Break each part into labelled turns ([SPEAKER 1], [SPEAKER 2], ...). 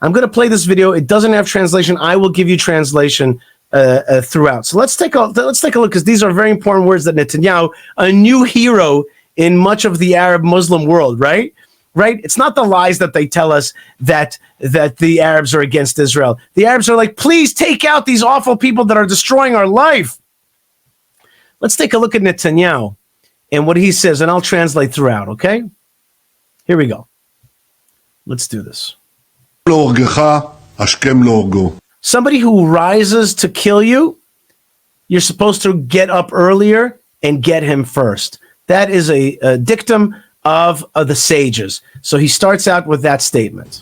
[SPEAKER 1] I'm going to play this video. It doesn't have translation. I will give you translation throughout. So let's take a look, because these are very important words that Netanyahu, a new hero in much of the Arab Muslim world, right? It's not the lies that they tell us that the Arabs are against Israel. The Arabs are like, please take out these awful people that are destroying our life. Let's take a look at Netanyahu and what he says, and I'll translate throughout, okay? Here we go. Let's do this. Somebody who rises to kill you, you're supposed to get up earlier and get him first. That is a dictum of the sages. So he starts out with that statement.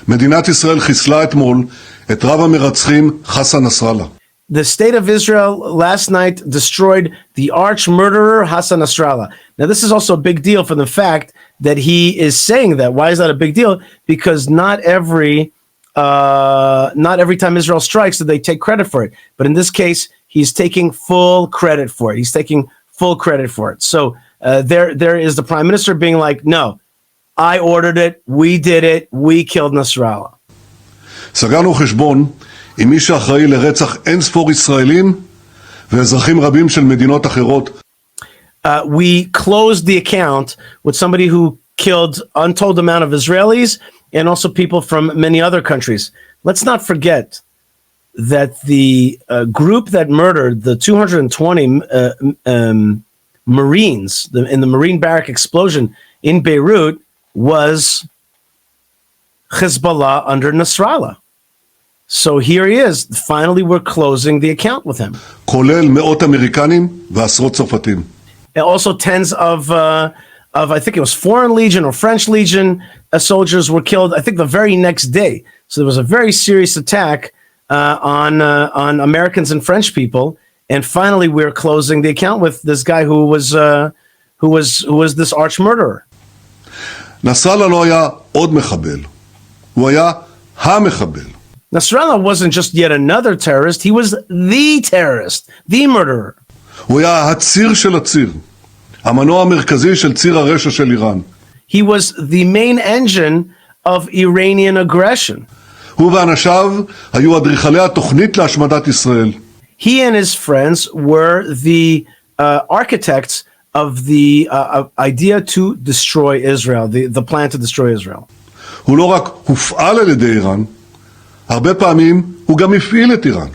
[SPEAKER 2] מדינת ישראל חיסלה אתמול את רב המרצחים חסן נסראללה.
[SPEAKER 1] The state of Israel last night destroyed the arch murderer Hassan Nasrallah. Now, this is also a big deal for the fact that he is saying that. Why is that a big deal? Because not every time Israel strikes do they take credit for it. But in this case, he's taking full credit for it. He's taking full credit for it. So there is the prime minister being like, no, I ordered it. We did it. We killed Nasrallah.
[SPEAKER 2] סגרנו חשבון עם מי שאחראי לרצח אין ספור ישראלים ואזרחים רבים של מדינות אחרות.
[SPEAKER 1] We closed the account with somebody who killed untold amount of Israelis and also people from many other countries. Let's not forget that the group that murdered the 220 Marines in the Marine barrack explosion in Beirut was Hezbollah under Nasrallah. So here he is. Finally, we're closing the account with him.
[SPEAKER 2] כולל מאות אמריקנים ועשרות צרפתים.
[SPEAKER 1] And also tens of I think it was Foreign Legion or French Legion soldiers were killed, I think the very next day. So there was a very serious attack on Americans and French people. And finally, we're closing the account with this guy who was this arch murderer.
[SPEAKER 2] נסראללה לא היה עוד מחבל. הוא היה המחבל.
[SPEAKER 1] Nasrallah wasn't just yet another terrorist. He was the terrorist, the murderer.
[SPEAKER 2] הוא היה הציר של הציר. המנוע המרכזי של ציר הרשע של איראן.
[SPEAKER 1] He was the main engine of Iranian aggression.
[SPEAKER 2] הוא ואנשיו היו אדריכלי התוכנית להשמדת ישראל.
[SPEAKER 1] He and his friends were the architects of the idea to destroy Israel, the plan to destroy Israel.
[SPEAKER 2] הוא לא רק הופעל על ידי איראן, הרבה פעמים הוא גם הפעיל את איראן.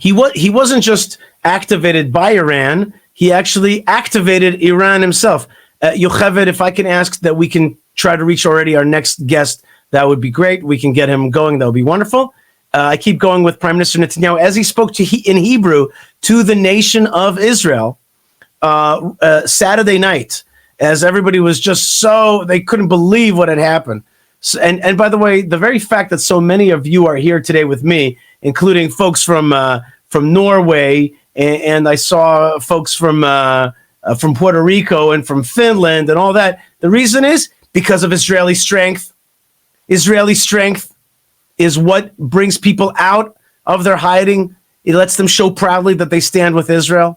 [SPEAKER 1] He wasn't just activated by Iran, he actually activated Iran himself. Yocheved, if I can ask that we can try to reach already our next guest, that would be great. We can get him going. That would be wonderful. I keep going with Prime Minister Netanyahu as he spoke in Hebrew to the nation of Israel Saturday night, as everybody was just they couldn't believe what had happened. So, and by the way, the very fact that so many of you are here today with me, including folks from Norway, and I saw folks from Puerto Rico and from Finland and all that. The reason is because of Israeli strength. Israeli strength is what brings people out of their hiding. It lets them show proudly that they stand with Israel.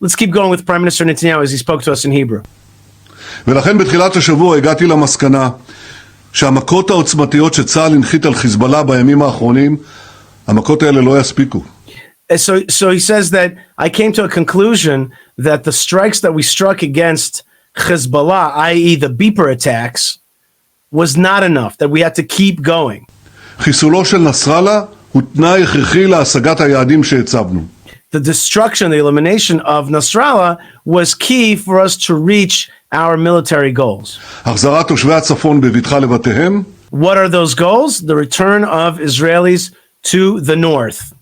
[SPEAKER 1] Let's keep going with Prime Minister Netanyahu as he spoke to us in Hebrew.
[SPEAKER 2] ולכן בתחילת השבוע הגעתי למסקנה שהמכות העוצמתיות שצה"ל הנחית על חיזבאללה בימים האחרונים, המכות האלה לא יספיקו.
[SPEAKER 1] So he says that I came to a conclusion that the strikes that we struck against Hezbollah, i.e. the beeper attacks, was not enough, that we had to keep going.
[SPEAKER 2] חיסולו של נסראללה הוא תנאי הכרחי להשגת היעדים שהצבנו.
[SPEAKER 1] The destruction, the elimination of Nasrallah was key for us to reach our military goals.
[SPEAKER 2] החזרת תושבי הצפון בבטחה לבתיהם.
[SPEAKER 1] What are those goals? The return of Israelis to the north.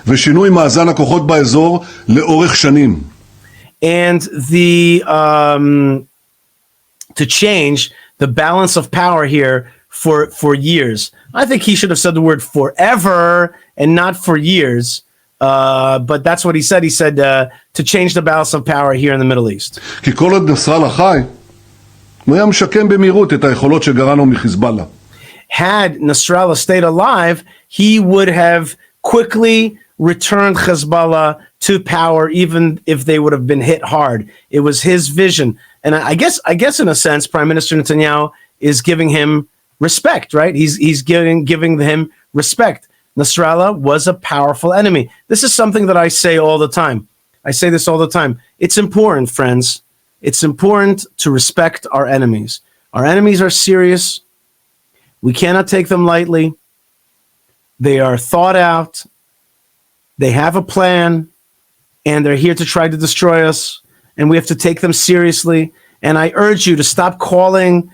[SPEAKER 2] ושינוי מאזן הכוחות באזור לאורך שנים.
[SPEAKER 1] And to change the balance of power here for years. I think he should have said the word forever and not for years. But that's what he said. He said to change the balance of power here in the Middle East.
[SPEAKER 2] כי כל עוד נסראללה חי, הוא היה משקם במהירות את היכולות שגרענו מחיזבאללה.
[SPEAKER 1] Had Nasrallah stayed alive, he would have quickly returned Hezbollah to power, even if they would have been hit hard. It was his vision. And I guess in a sense, Prime Minister Netanyahu is giving him respect, right? He's giving him respect. Nasrallah was a powerful enemy. This is something that I say all the time. I say this all the time. It's important, friends. It's important to respect our enemies. Our enemies are serious. We cannot take them lightly. They are thought out. They have a plan, and they're here to try to destroy us, and we have to take them seriously. And I urge you to stop calling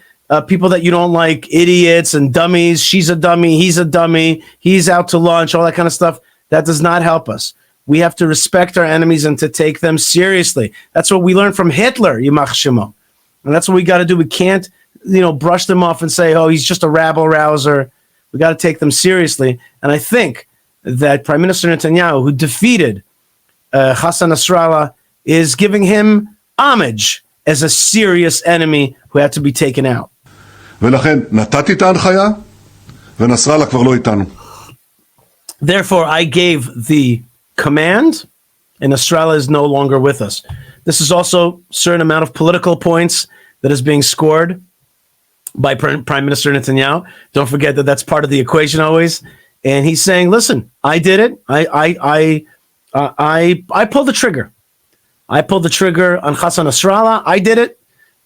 [SPEAKER 1] people that you don't like idiots and dummies. She's a dummy. He's a dummy. He's out to lunch, all that kind of stuff. That does not help us. We have to respect our enemies and to take them seriously. That's what we learned from Hitler, Yimach Shemo. And that's what we got to do. We can't, brush them off and say, oh, he's just a rabble-rouser. We got to take them seriously. And I think that Prime Minister Netanyahu, who defeated Hassan Nasrallah, is giving him homage as a serious enemy who had to be taken out.
[SPEAKER 2] ולכן נתתי את ההנחיה, ונסראללה כבר לא איתנו.
[SPEAKER 1] Therefore, I gave the command, and Nasrallah is no longer with us. This is also a certain amount of political points that is being scored by Prime Minister Netanyahu. Don't forget that that's part of the equation always. And he's saying, listen, I did it. I pulled the trigger. I pulled the trigger on Hassan Nasrallah. I did it.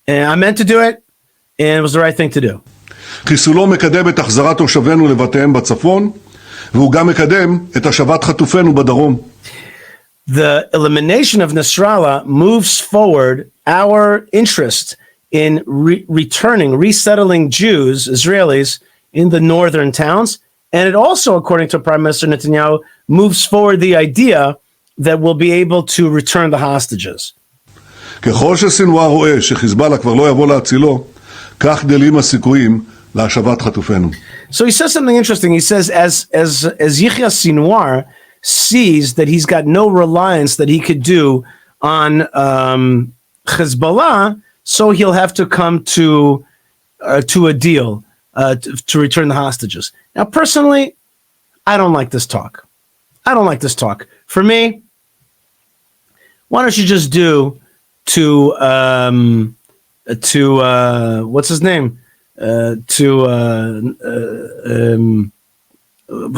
[SPEAKER 1] And I meant to do it. And it was the right thing to do.
[SPEAKER 2] חיסולו מקדם את החזרת תושבינו לבתיהם בצפון, והוא גם מקדם את השבת חטופינו בדרום.
[SPEAKER 1] The elimination of Nasrallah moves forward our interest in resettling Jews, Israelis, in the northern towns. And it also, according to Prime Minister Netanyahu, moves forward the idea that we'll be able to return the hostages.
[SPEAKER 2] ככל שסנוואר רואה שחיזבאללה כבר לא יבוא להצילו, כך גדלים הסיכויים להשבת חטופינו.
[SPEAKER 1] So he says something interesting. He says, as Yihya Sinwar sees that he's got no reliance that he could do on Hezbollah, so he'll have to come to a deal to return the hostages. Now, personally, I don't like this talk. For me, why don't you just do to what's his name?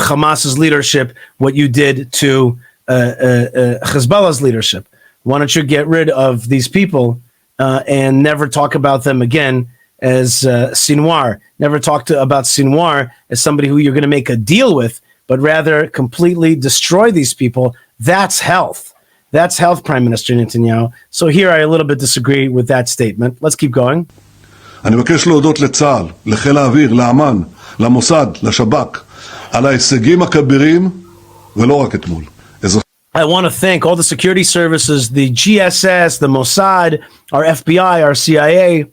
[SPEAKER 1] Hamas's leadership, what you did to Hezbollah's leadership. Why don't you get rid of these people and never talk about them again as Sinwar? Never talk about Sinwar as somebody who you're going to make a deal with, but rather completely destroy these people. That's health. That's health, Prime Minister Netanyahu. So here I a little bit disagree with that statement. Let's keep going.
[SPEAKER 2] אני מבקש להודות לצה"ל, לחיל האוויר, לאמ"ן, למוסד, לשב"כ, על ההישגים הכבירים, ולא רק אתמול.
[SPEAKER 1] I want to thank all the security services, the GSS, the Mossad, our FBI, our CIA,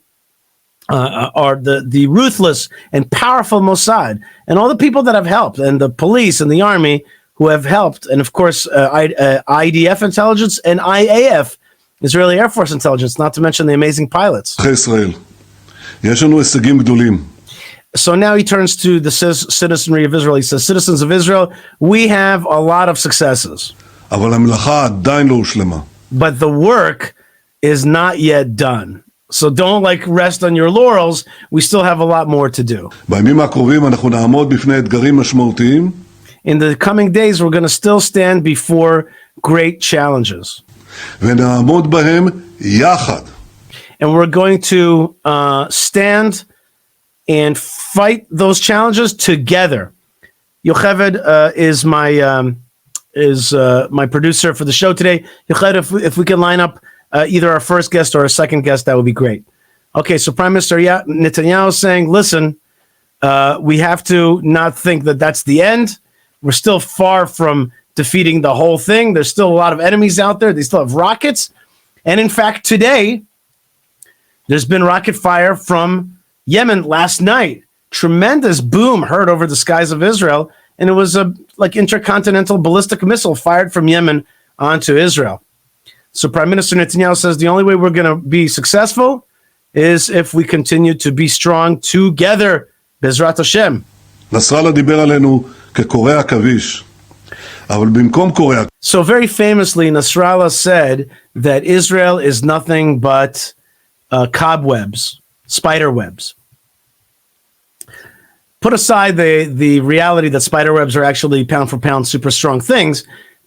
[SPEAKER 1] the ruthless and powerful Mossad, and all the people that have helped, and the police and the army who have helped, and of course IDF intelligence and IAF, Israeli Air Force intelligence, not to mention the amazing pilots.
[SPEAKER 2] ישראל. יש לנו הישגים גדולים.
[SPEAKER 1] So now he turns to the citizenry of Israel. He says, citizens of Israel, we have a lot of successes.
[SPEAKER 2] אבל המלאכה עדיין לא הושלמה.
[SPEAKER 1] But the work is not yet done. So don't rest on your laurels. We still have a lot more to do.
[SPEAKER 2] בימים הקרובים אנחנו נעמוד בפני אתגרים משמעותיים.
[SPEAKER 1] In the coming days, we're going to still stand before great challenges.
[SPEAKER 2] ונעמוד בהם יחד.
[SPEAKER 1] And we're going to stand and fight those challenges together. Yocheved is my producer for the show today. Yocheved, if we can line up either our first guest or our second guest, that would be great. Okay, so Prime Minister Netanyahu is saying, listen, we have to not think that that's the end. We're still far from defeating the whole thing. There's still a lot of enemies out there. They still have rockets. And in fact, today, there's been rocket fire from Yemen last night. Tremendous boom heard over the skies of Israel. And it was a intercontinental ballistic missile fired from Yemen onto Israel. So Prime Minister Netanyahu says the only way we're going to be successful is if we continue to be strong together. Bezrat Hashem.
[SPEAKER 2] נסראללה דיבר עלינו כקורע עכביש. אבל במקום קורע...
[SPEAKER 1] So very famously, Nasrallah said that Israel is nothing but cobwebs, spider webs. put aside the reality that spider webs are actually pound for pound super strong things,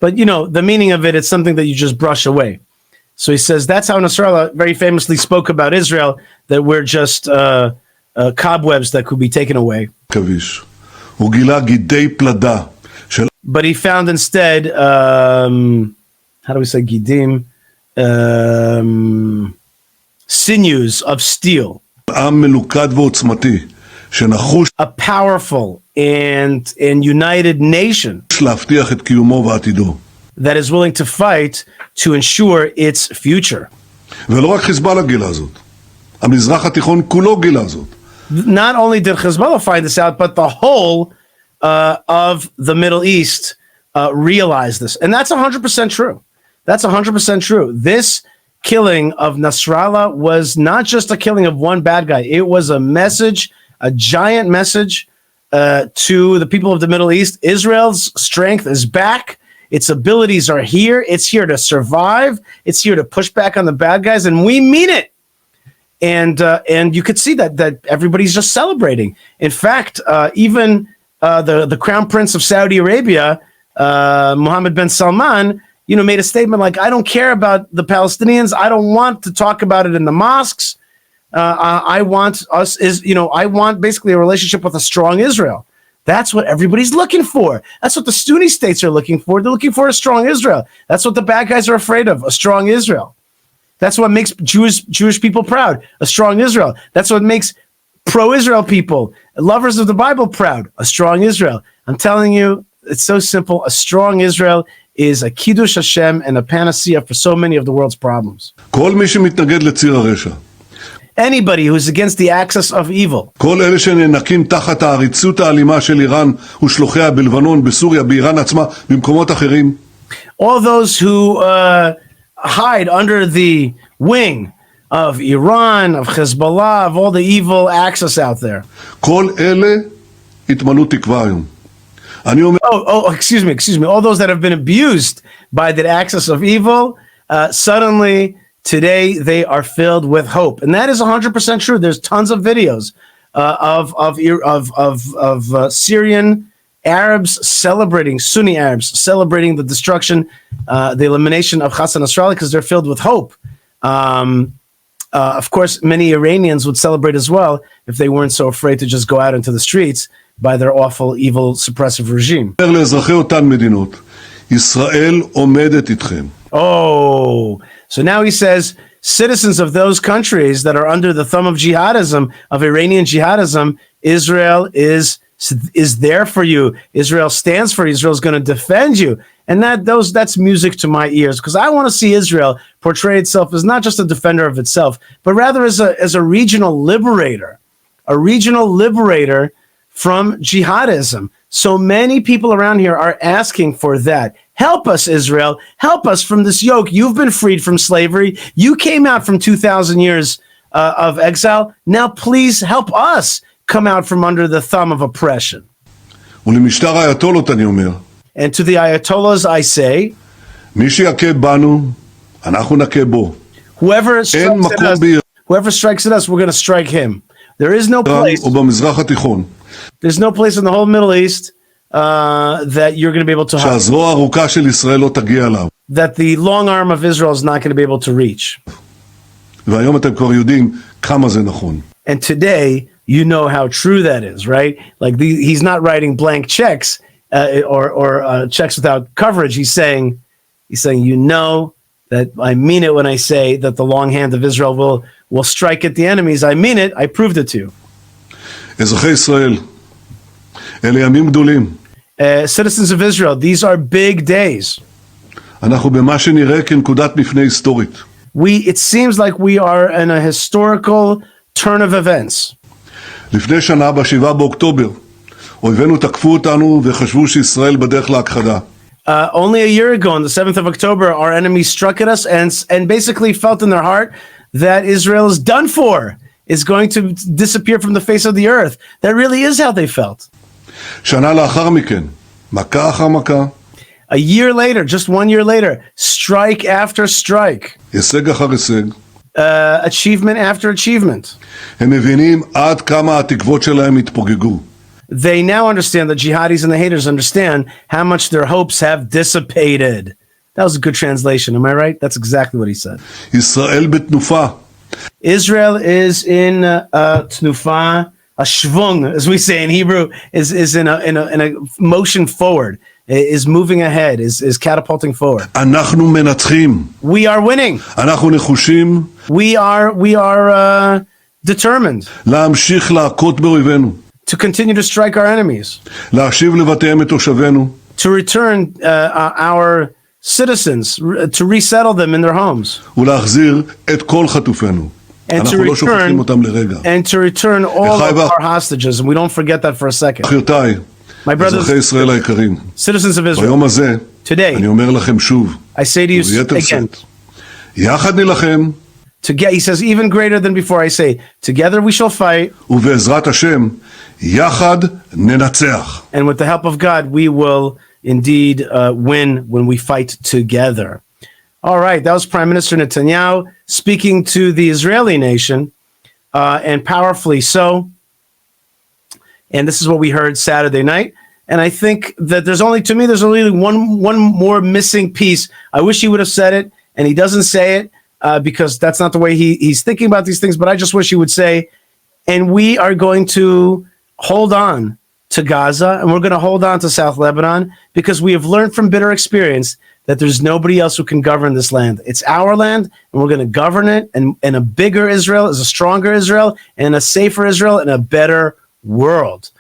[SPEAKER 1] but the meaning of it, it's something that you just brush away. So he says that's how Nasrallah very famously spoke about Israel, that we're just cobwebs that could be taken away. But he found instead, how do we say gidim? Sinews of steel. A powerful and united nation that is willing to fight to ensure its future. Not only did Hezbollah find this out, but the whole of the Middle East realize this. And that's 100% true. That's 100% true. This killing of Nasrallah was not just a killing of one bad guy. It was a message, a giant message to the people of the Middle East. Israel's strength is back. Its abilities are here. It's here to survive. It's here to push back on the bad guys, and we mean it. And you could see that everybody's just celebrating. In fact, even the Crown Prince of Saudi Arabia, Mohammed bin Salman, made a statement like, I don't care about the Palestinians. I don't want to talk about it in the mosques. I want I want basically a relationship with a strong Israel. That's what everybody's looking for. That's what the Sunni states are looking for. They're looking for a strong Israel. That's what the bad guys are afraid of, a strong Israel. That's what makes Jewish people proud, a strong Israel. That's what makes pro-Israel people, lovers of the Bible proud, a strong Israel. I'm telling you, it's so simple. A strong Israel is a Kiddush Hashem and a panacea for so many of the world's problems. Anybody who's against the axis of evil. All those who hide under the wing of Iran, of Hezbollah, of all the evil axis out there. Excuse me. All those that have been abused by the axis of evil, suddenly today they are filled with hope, and that is 100% true. There's tons of videos of Syrian Arabs celebrating, Sunni Arabs celebrating the destruction, the elimination of Hassan Nasrallah, because they're filled with hope. Of course, many Iranians would celebrate as well if they weren't so afraid to just go out into the streets by their awful, evil, suppressive regime. Oh, so now he says, citizens of those countries that are under the thumb of jihadism, of Iranian jihadism, Israel is there for you. Israel stands for you. Israel is going to defend you. And that's music to my ears, because I want to see Israel portray itself as not just a defender of itself, but rather as a regional liberator from jihadism. So many people around here are asking for that. Help us, Israel. Help us from this yoke. You've been freed from slavery. You came out from 2,000 years of exile. Now please help us come out from under the thumb of oppression. And to the Ayatollahs I say, whoever strikes at us, we're going to strike him. There is no place. There's no place in the whole Middle East that you're going to be able to hide. That the long arm of Israel is not going to be able to reach. And today, you know how true that is, right? Like he's not writing blank checks or checks without coverage. He's saying, you know that I mean it when I say that the long hand of Israel will strike at the enemies. I mean it. I proved it to you. Citizens of Israel, these are big days. It seems like we are in a historical turn of events.
[SPEAKER 3] לפני שנה, ב7 באוקטובר, אויבינו תקפו אותנו וחשבו שישראל בדרך להכחדה.
[SPEAKER 1] Only a year ago, on the 7th of October, our enemies struck at us and basically felt in their heart that Israel is done for, is going to disappear from the face of the earth. That really is how they felt.
[SPEAKER 3] שנה לאחר מכן, מכה אחר מכה.
[SPEAKER 1] A year later, just 1 year later, strike after strike.
[SPEAKER 3] הישג אחר הישג.
[SPEAKER 1] Achievement after achievement.
[SPEAKER 3] הם מבינים עד כמה התקוות שלהם התפוגגו.
[SPEAKER 1] They now understand, the jihadis and the haters understand how much their hopes have dissipated. That was a good translation. Am I right? That's exactly what he said.
[SPEAKER 2] ישראל בתנופה.
[SPEAKER 1] Israel is in tnufa, a shvung, as we say in Hebrew, is in a motion forward, is moving ahead, is catapulting forward.
[SPEAKER 2] אנחנו מנצחים.
[SPEAKER 1] We are winning.
[SPEAKER 2] אנחנו נחושים.
[SPEAKER 1] We are determined
[SPEAKER 2] להמשיך להכות באויבינו.
[SPEAKER 1] to continue to strike our enemies,
[SPEAKER 2] להשיב לבתיהם את תושבינו.
[SPEAKER 1] to return our citizens, to resettle them in their homes,
[SPEAKER 2] ולהחזיר את כל חטופינו.
[SPEAKER 1] and to
[SPEAKER 2] אנחנו לא שוכחים
[SPEAKER 1] return
[SPEAKER 2] אותם לרגע.
[SPEAKER 1] all of our hostages, and we don't forget that for a second.
[SPEAKER 2] אחיותיי,
[SPEAKER 1] My brothers,
[SPEAKER 2] אזרחי ישראל היקרים,
[SPEAKER 1] citizens of Israel,
[SPEAKER 2] ביום הזה,
[SPEAKER 1] today,
[SPEAKER 2] אני אומר לכם שוב,
[SPEAKER 1] I say to you
[SPEAKER 2] וביתר
[SPEAKER 1] again,
[SPEAKER 2] שאת, יחד נילחם,
[SPEAKER 1] he says, even greater than before, I say, together we shall fight,
[SPEAKER 2] ובעזרת השם, יחד ננצח.
[SPEAKER 1] and with the help of God, we will indeed win when we fight together. All right, that was Prime Minister Netanyahu speaking to the Israeli nation, and powerfully so. And this is what we heard Saturday night. And I think that there's only one more missing piece. I wish he would have said it, and he doesn't say it because that's not the way he's thinking about these things. But I just wish he would say, and we are going to hold on to Gaza, and we're going to hold on to South Lebanon, because we have learned from bitter experience that there's nobody else who can govern this land. It's our land, and we're going to govern it, and a bigger Israel is a stronger Israel, and a safer Israel, and a better world.